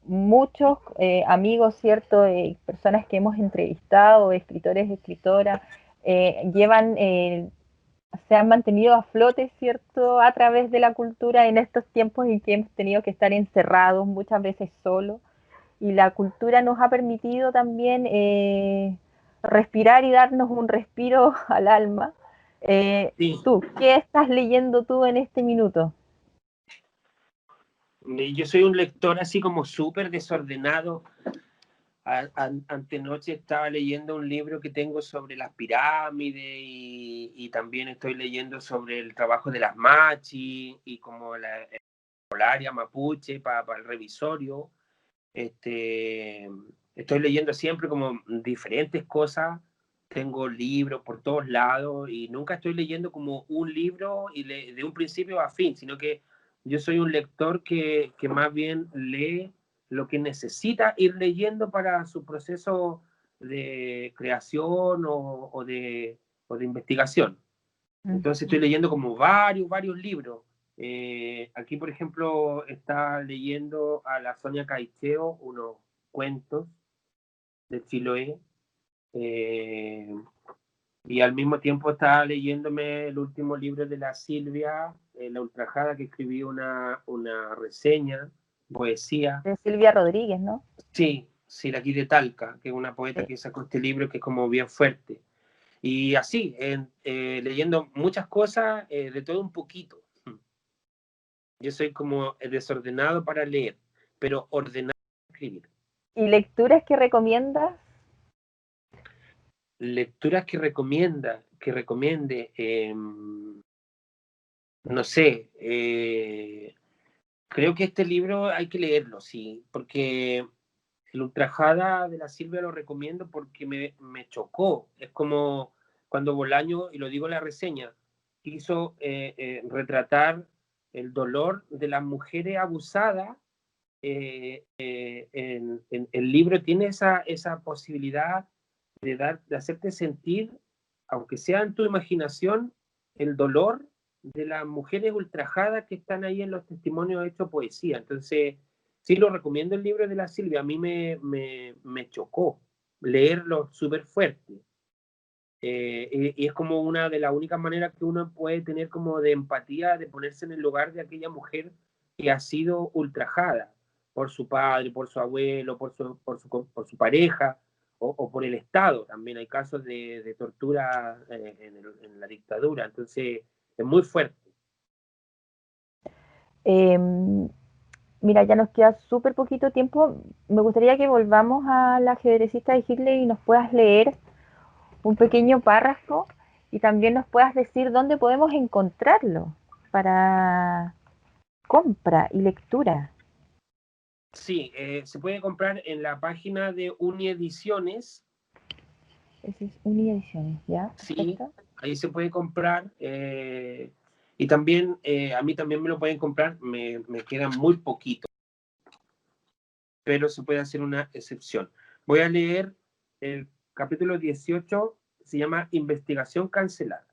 muchos amigos, ¿cierto? Personas que hemos entrevistado, escritores, escritoras, se han mantenido a flote, ¿cierto?, a través de la cultura en estos tiempos en que hemos tenido que estar encerrados, muchas veces solos, y la cultura nos ha permitido también respirar y darnos un respiro al alma. Sí, Tú, ¿qué estás leyendo tú en este minuto? yo soy un lector así como súper desordenado. Antenoche estaba leyendo un libro que tengo sobre las pirámides y también estoy leyendo sobre el trabajo de las machis y como la área mapuche para el revisorio. Estoy leyendo siempre como diferentes cosas. Tengo libros por todos lados y nunca estoy leyendo como un libro y de un principio a fin, sino que yo soy un lector que más bien lee lo que necesita ir leyendo para su proceso de creación o de investigación. Entonces estoy leyendo como varios libros. Aquí, por ejemplo, está leyendo a la Sonia Caicheo unos cuentos de Chiloé. eh, y al mismo tiempo estaba leyéndome el último libro de la Silvia, La Ultrajada, que escribí una reseña, poesía. De Silvia Rodríguez, ¿no? Sí, sí, de aquí de Talca, que es una poeta Sí. que sacó este libro que es como bien fuerte. Y así, leyendo muchas cosas, de todo un poquito. Yo soy como desordenado para leer, pero ordenado para escribir. ¿Y lecturas que recomiendas? Lecturas que recomiende, no sé, creo que este libro hay que leerlo, sí, porque El Ultrajada de la Silvia lo recomiendo porque me chocó. Es como cuando Bolaño, y lo digo en la reseña, quiso retratar el dolor de las mujeres abusadas. El libro tiene esa posibilidad de hacerte sentir, aunque sea en tu imaginación, el dolor de las mujeres ultrajadas que están ahí en los testimonios hechos poesía. Entonces, sí lo recomiendo el libro de la Silvia. A mí me chocó leerlo súper fuerte. Y es como una de las únicas maneras que uno puede tener como de empatía, de ponerse en el lugar de aquella mujer que ha sido ultrajada por su padre, por su abuelo, por su pareja o por el Estado. También hay casos de tortura en la dictadura. Entonces, es muy fuerte. Eh, Mira, ya nos queda súper poquito tiempo. Me gustaría que volvamos a la ajedrecista de Hitler y nos puedas leer un pequeño párrafo y también nos puedas decir dónde podemos encontrarlo para compra y lectura. Sí, se puede comprar en la página de Uniediciones. Ese es Uniediciones, ¿ya? Sí, Perfecto. ahí se puede comprar. Y también, a mí también me lo pueden comprar, me quedan muy poquito, pero se puede hacer una excepción. Voy a leer el capítulo 18, se llama Investigación cancelada.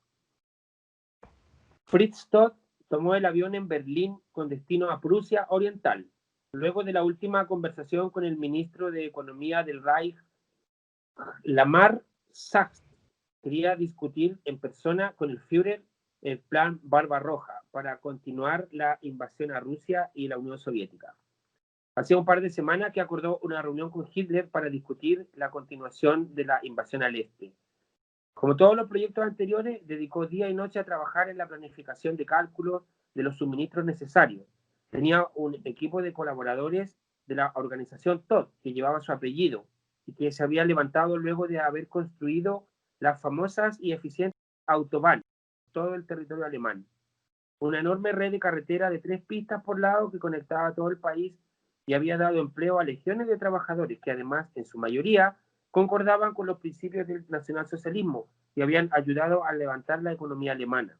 Fritz Todt tomó el avión en Berlín con destino a Prusia Oriental. Luego de la última conversación con el ministro de Economía del Reich, Lamar Sachs, quería discutir en persona con el Führer el plan Barbarroja para continuar la invasión a Rusia y la Unión Soviética. Hacía un par de semanas que acordó una reunión con Hitler para discutir la continuación de la invasión al este. Como todos los proyectos anteriores, dedicó día y noche a trabajar en la planificación de cálculos de los suministros necesarios. Tenía un equipo de colaboradores de la organización Todt, que llevaba su apellido y que se había levantado luego de haber construido las famosas y eficientes autobahn en todo el territorio alemán. Una enorme red de carretera de 3 pistas por lado que conectaba todo el país y había dado empleo a legiones de trabajadores que además, en su mayoría, concordaban con los principios del nacionalsocialismo y habían ayudado a levantar la economía alemana.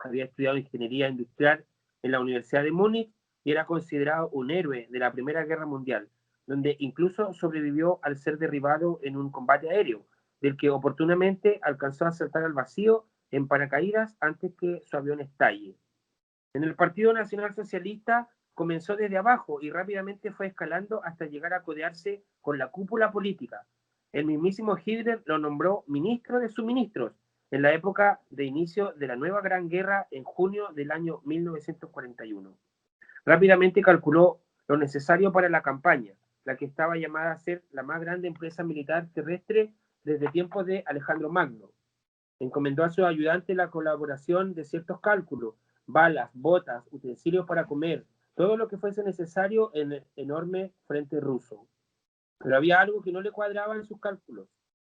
Había estudiado ingeniería industrial en la Universidad de Múnich y era considerado un héroe de la Primera Guerra Mundial, donde incluso sobrevivió al ser derribado en un combate aéreo, del que oportunamente alcanzó a saltar al vacío en paracaídas antes que su avión estalle. En el Partido Nacional Socialista comenzó desde abajo y rápidamente fue escalando hasta llegar a codearse con la cúpula política. el mismísimo Hitler lo nombró ministro de suministros en la época de inicio de la nueva Gran Guerra en junio del año 1941. Rápidamente calculó lo necesario para la campaña, la que estaba llamada a ser la más grande empresa militar terrestre desde tiempos de Alejandro Magno. Encomendó a sus ayudantes la colaboración de ciertos cálculos, balas, botas, utensilios para comer, todo lo que fuese necesario en el enorme frente ruso. Pero había algo que no le cuadraba en sus cálculos.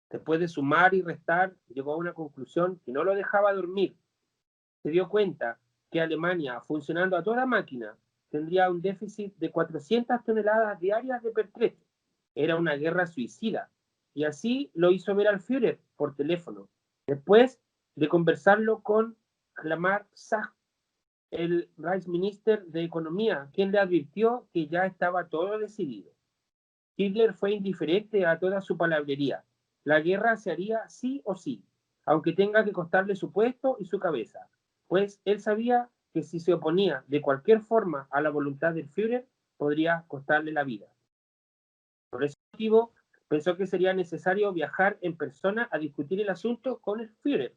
Después de sumar y restar, llegó a una conclusión que no lo dejaba dormir. Se dio cuenta que Alemania, funcionando a toda máquina, tendría un déficit de 400 toneladas diarias de pertrechos. Era una guerra suicida. Y así lo hizo ver al Führer por teléfono. Después de conversarlo con Hjalmar Schacht, el Reichsminister de Economía, quien le advirtió que ya estaba todo decidido. Hitler fue indiferente a toda su palabrería. La guerra se haría sí o sí, aunque tenga que costarle su puesto y su cabeza, pues él sabía que si se oponía de cualquier forma a la voluntad del Führer, podría costarle la vida. Por ese motivo, pensó que sería necesario viajar en persona a discutir el asunto con el Führer.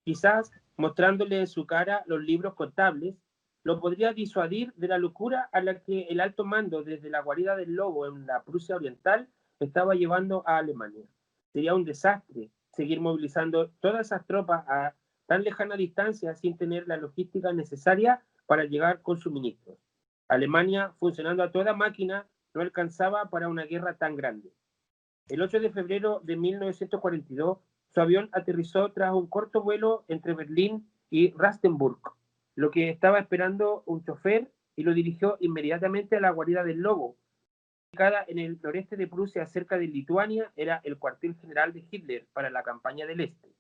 Quizás mostrándole en su cara los libros contables, lo podría disuadir de la locura a la que el alto mando desde la guarida del lobo en la Prusia Oriental estaba llevando a Alemania. Sería un desastre seguir movilizando todas esas tropas a tan lejana distancia sin tener la logística necesaria para llegar con suministros. Alemania, funcionando a toda máquina, no alcanzaba para una guerra tan grande. El 8 de febrero de 1942, su avión aterrizó tras un corto vuelo entre Berlín y Rastenburg, lo que estaba esperando un chofer, y lo dirigió inmediatamente a la guarida del Lobo. Ubicada en el noreste de Prusia, cerca de Lituania, era el cuartel general de Hitler para la campaña del Este.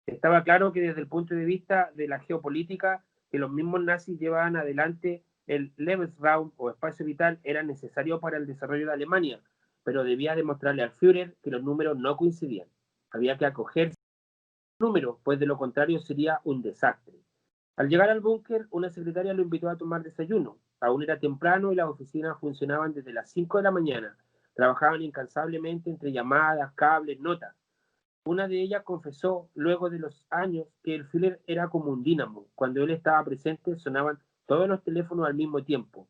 Estaba claro que desde el punto de vista de la geopolítica, que los mismos nazis llevaban adelante el Lebensraum o espacio vital era necesario para el desarrollo de Alemania, pero debía demostrarle al Führer que los números no coincidían. Había que acogerse a los números, pues de lo contrario sería un desastre. Al llegar al búnker, una secretaria lo invitó a tomar desayuno. Aún era temprano y las oficinas funcionaban desde las 5 de la mañana. Trabajaban incansablemente entre llamadas, cables, notas. Una de ellas confesó, luego de los años, que el Führer era como un dínamo. Cuando él estaba presente, sonaban todos los teléfonos al mismo tiempo.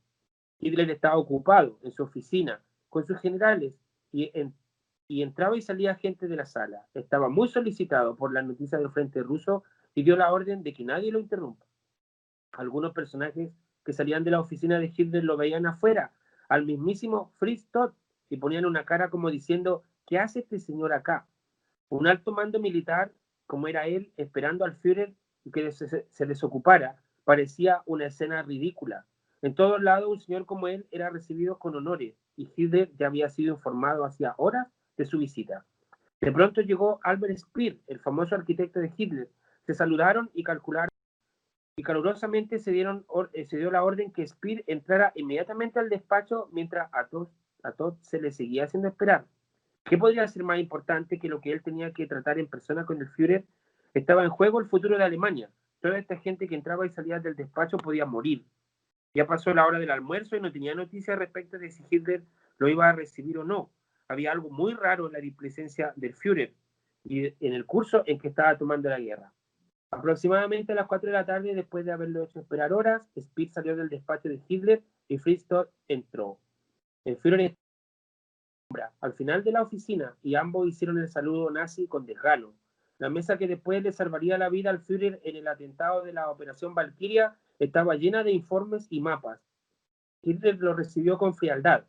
Hitler estaba ocupado en su oficina con sus generales y entraba y salía gente de la sala. Estaba muy solicitado por las noticias del frente ruso y dio la orden de que nadie lo interrumpa. Algunos personajes que salían de la oficina de Hitler lo veían afuera, al mismísimo Fritz Todt, y ponían una cara como diciendo, ¿qué hace este señor acá? Un alto mando militar, como era él, esperando al Führer que se desocupara, parecía una escena ridícula. En todos lados, un señor como él era recibido con honores, y Hitler ya había sido informado hacía horas de su visita. De pronto llegó Albert Speer, el famoso arquitecto de Hitler. Se saludaron y calcularon, y calurosamente se dio la orden que Speer entrara inmediatamente al despacho mientras a Todt se le seguía haciendo esperar. ¿Qué podría ser más importante que lo que él tenía que tratar en persona con el Führer? Estaba en juego el futuro de Alemania. Toda esta gente que entraba y salía del despacho podía morir. Ya pasó la hora del almuerzo y no tenía noticias respecto de si Hitler lo iba a recibir o no. Había algo muy raro en la displicencia del Führer y en el curso en que estaba tomando la guerra. Aproximadamente a las 4 de la tarde, después de haberlo hecho esperar horas, Speer salió del despacho de Hitler y Fritz Todt entró. El Führer al final de la oficina y ambos hicieron el saludo nazi con desgano. La mesa que después le salvaría la vida al Führer en el atentado de la Operación Valquiria estaba llena de informes y mapas. Hitler lo recibió con frialdad,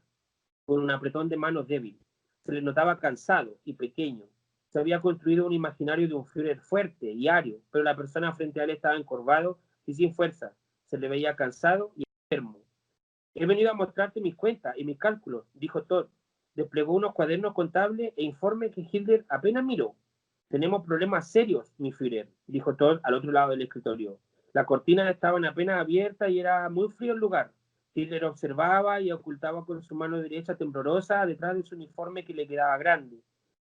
con un apretón de manos débil. Se le notaba cansado y pequeño. Se había construido un imaginario de un Führer fuerte y ario, pero la persona frente a él estaba encorvado y sin fuerza. Se le veía cansado y enfermo. He venido a mostrarte mis cuentas y mis cálculos, dijo Todt. Desplegó unos cuadernos contables e informes que Hitler apenas miró. Tenemos problemas serios, mi Führer, dijo Todt al otro lado del escritorio. Las cortinas estaban apenas abiertas y era muy frío el lugar. Hitler observaba y ocultaba con su mano derecha temblorosa detrás de su uniforme que le quedaba grande.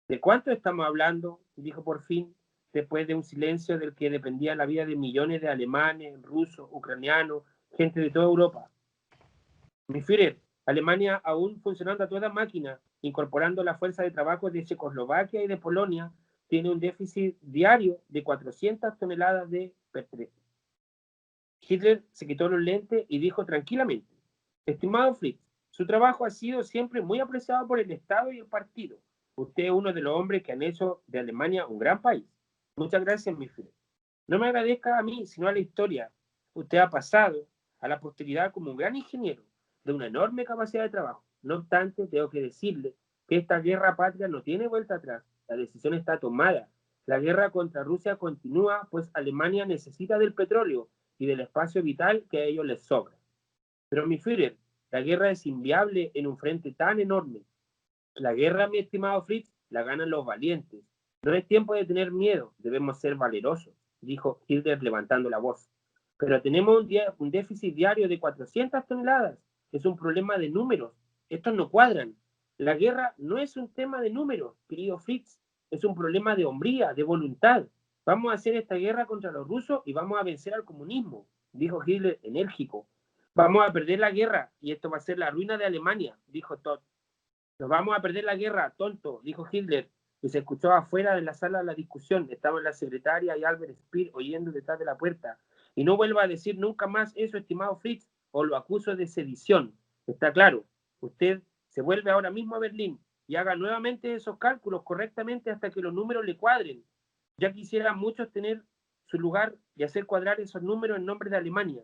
¿De cuánto estamos hablando?, dijo por fin, después de un silencio del que dependía la vida de millones de alemanes, rusos, ucranianos, gente de toda Europa. Mi Führer, Alemania aún funcionando a toda máquina incorporando la fuerza de trabajo de Checoslovaquia y de Polonia, tiene un déficit diario de 400 toneladas de pertrechos. Hitler se quitó los lentes y dijo tranquilamente: estimado Fritz, su trabajo ha sido siempre muy apreciado por el Estado y el partido. Usted es uno de los hombres que han hecho de Alemania un gran país. Muchas gracias, mi Führer. No me agradezca a mí, sino a la historia. Usted ha pasado a la posteridad como un gran ingeniero, de una enorme capacidad de trabajo. No obstante, tengo que decirle que esta guerra patria no tiene vuelta atrás. La decisión está tomada. La guerra contra Rusia continúa, pues Alemania necesita del petróleo y del espacio vital que a ellos les sobra. Pero, mi Führer, la guerra es inviable en un frente tan enorme. La guerra, mi estimado Fritz, la ganan los valientes. No es tiempo de tener miedo, debemos ser valerosos, dijo Hitler levantando la voz. Pero tenemos un déficit diario de 400 toneladas. Es un problema de números. Estos no cuadran. La guerra no es un tema de números, querido Fritz. Es un problema de hombría, de voluntad. Vamos a hacer esta guerra contra los rusos y vamos a vencer al comunismo, dijo Hitler enérgico. Vamos a perder la guerra y esto va a ser la ruina de Alemania, dijo Todt. Nos vamos a perder la guerra, tonto, dijo Hitler, y se escuchó afuera de la sala la discusión. Estaban la secretaria y Albert Speer oyendo detrás de la puerta. Y no vuelva a decir nunca más eso, estimado Fritz, o lo acuso de sedición. Está claro, usted se vuelve ahora mismo a Berlín y haga nuevamente esos cálculos correctamente hasta que los números le cuadren. Ya quisieran muchos tener su lugar y hacer cuadrar esos números en nombre de Alemania.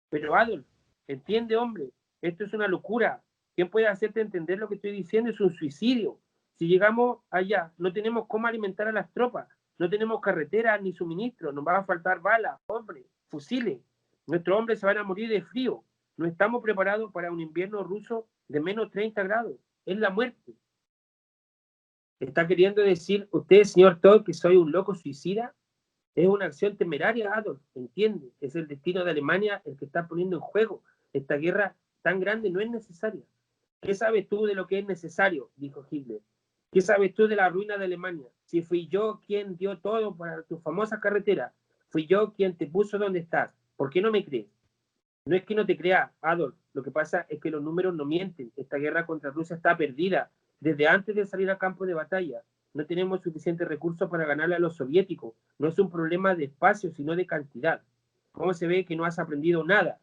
Pero Adolf, entiende, hombre, esto es una locura. ¿Quién puede hacerte entender lo que estoy diciendo? Es un suicidio. Si llegamos allá, no tenemos cómo alimentar a las tropas, no tenemos carreteras ni suministros, nos va a faltar balas, hombres, fusiles. Nuestros hombres se van a morir de frío. No estamos preparados para un invierno ruso de menos 30 grados. Es la muerte. ¿Está queriendo decir usted, señor Todt, que soy un loco suicida? Es una acción temeraria, Adolf, entiende. Es el destino de Alemania el que está poniendo en juego. Esta guerra tan grande no es necesaria. ¿Qué sabes tú de lo que es necesario?, dijo Hitler. ¿Qué sabes tú de la ruina de Alemania? Si fui yo quien dio todo para tu famosa carretera, fui yo quien te puso donde estás. ¿Por qué no me crees? No es que no te crea, Adolf. Lo que pasa es que los números no mienten. Esta guerra contra Rusia está perdida desde antes de salir al campo de batalla. No tenemos suficientes recursos para ganarle a los soviéticos. No es un problema de espacio, sino de cantidad. ¿Cómo se ve que no has aprendido nada?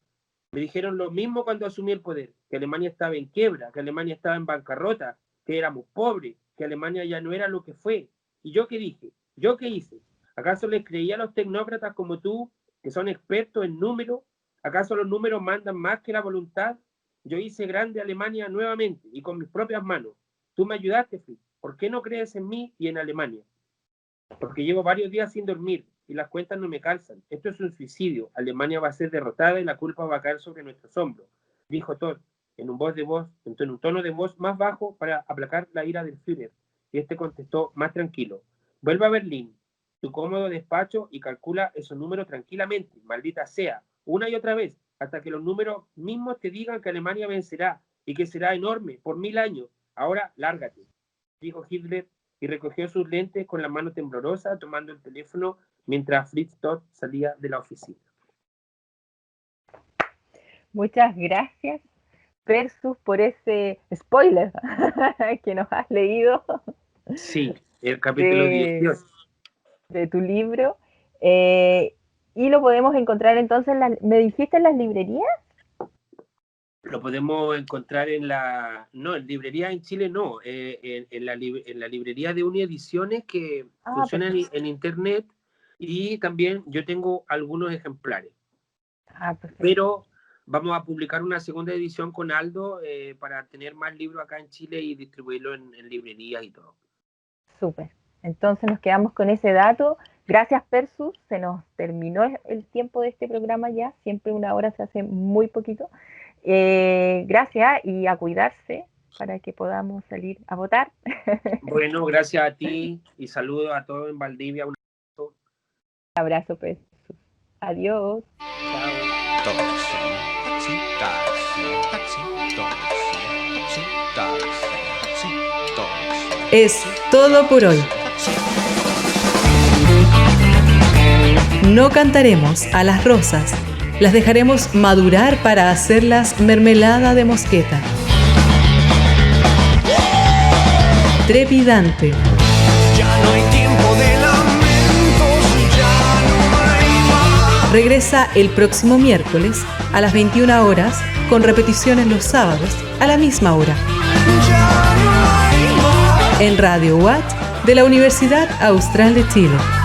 Me dijeron lo mismo cuando asumí el poder, que Alemania estaba en quiebra, que Alemania estaba en bancarrota, que éramos pobres, que Alemania ya no era lo que fue. ¿Y yo qué dije? ¿Yo qué hice? ¿Acaso les creía a los tecnócratas como tú, que son expertos en números? ¿Acaso los números mandan más que la voluntad? Yo hice grande Alemania nuevamente y con mis propias manos. Tú me ayudaste, Fritz. ¿Por qué no crees en mí y en Alemania? Porque llevo varios días sin dormir y las cuentas no me calzan. Esto es un suicidio. Alemania va a ser derrotada y la culpa va a caer sobre nuestros hombros, dijo Todt en un tono de voz más bajo para aplacar la ira del Führer. Y este contestó más tranquilo: vuelve a Berlín, tu cómodo despacho, y calcula esos números tranquilamente, maldita sea, una y otra vez, hasta que los números mismos te digan que Alemania vencerá y que será enorme por 1000 años. Ahora, lárgate, dijo Hitler, y recogió sus lentes con la mano temblorosa, tomando el teléfono mientras Fritz Todt salía de la oficina. Muchas gracias, Persus, por ese spoiler que nos has leído. Sí, el capítulo 18. De tu libro. Y lo podemos encontrar entonces, ¿me dijiste en las librerías? Lo podemos encontrar en en librería en Chile no, en la librería de Uniediciones que funciona en internet, y también yo tengo algunos ejemplares. Pero vamos a publicar una segunda edición con Aldo para tener más libros acá en Chile y distribuirlo en librerías y todo. Súper. Entonces nos quedamos con ese dato. Gracias, Persus. Se nos terminó el tiempo de este programa ya. Siempre una hora se hace muy poquito. Gracias y a cuidarse para que podamos salir a votar. Bueno, gracias a ti y saludos a todos en Valdivia. Un abrazo, Persus. Adiós. Es todo por hoy. No cantaremos a las rosas, las dejaremos madurar para hacerlas mermelada de mosqueta. trepidante. Ya no hay tiempo de lamentos, ya no hay más. Regresa el próximo miércoles a las 21 horas con repeticiones los sábados a la misma hora. Ya no hay más. En Radio Watt de la Universidad Austral de Chile.